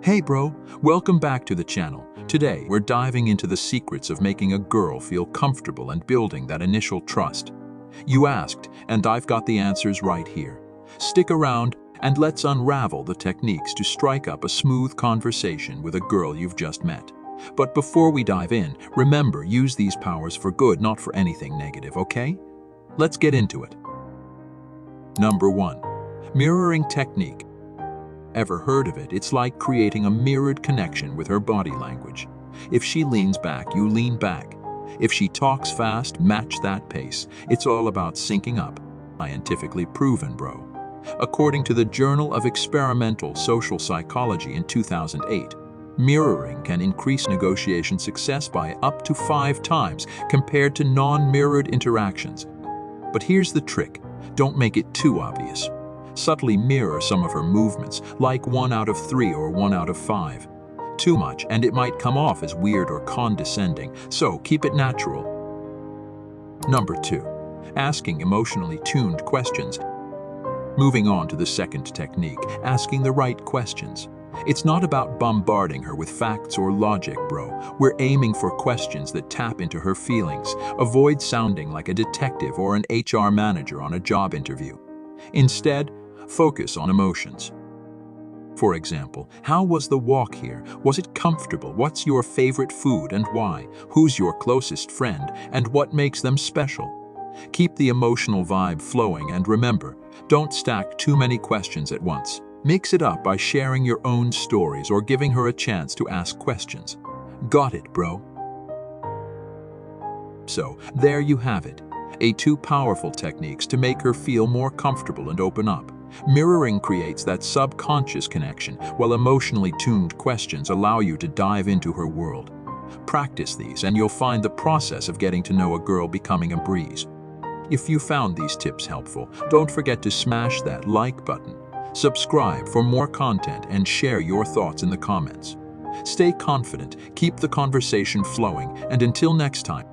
Hey bro, welcome back to the channel. Today, we're diving into the secrets of making a girl feel comfortable and building that initial trust. You asked, and I've got the answers right here. Stick around and let's unravel the techniques to strike up a smooth conversation with a girl you've just met. But before we dive in, remember, use these powers for good, not for anything negative, okay? Let's get into it. Number 1. Mirroring technique. Ever heard of it? It's like creating a mirrored connection with her body language. If she leans back, you lean back. If she talks fast, match that pace. It's all about syncing up. Scientifically proven, bro. According to the Journal of Experimental Social Psychology in 2008, mirroring can increase negotiation success by up to 5 times compared to non-mirrored interactions. But here's the trick. Don't make it too obvious. Subtly mirror some of her movements, like 1 out of 3 or 1 out of 5. Too much, and it might come off as weird or condescending, so keep it natural. Number 2. Asking emotionally tuned questions. Moving on to the second technique, asking the right questions. It's not about bombarding her with facts or logic, bro. We're aiming for questions that tap into her feelings. Avoid sounding like a detective or an HR manager on a job interview. Instead, focus on emotions. For example, how was the walk here? Was it comfortable? What's your favorite food and why? Who's your closest friend and what makes them special? Keep the emotional vibe flowing and remember, don't stack too many questions at once. Mix it up by sharing your own stories or giving her a chance to ask questions. Got it, bro? So, there you have it. 2 powerful techniques to make her feel more comfortable and open up. Mirroring creates that subconscious connection, while emotionally tuned questions allow you to dive into her world. Practice these and you'll find the process of getting to know a girl becoming a breeze. If you found these tips helpful, don't forget to smash that like button. Subscribe for more content and share your thoughts in the comments. Stay confident, keep the conversation flowing, and until next time.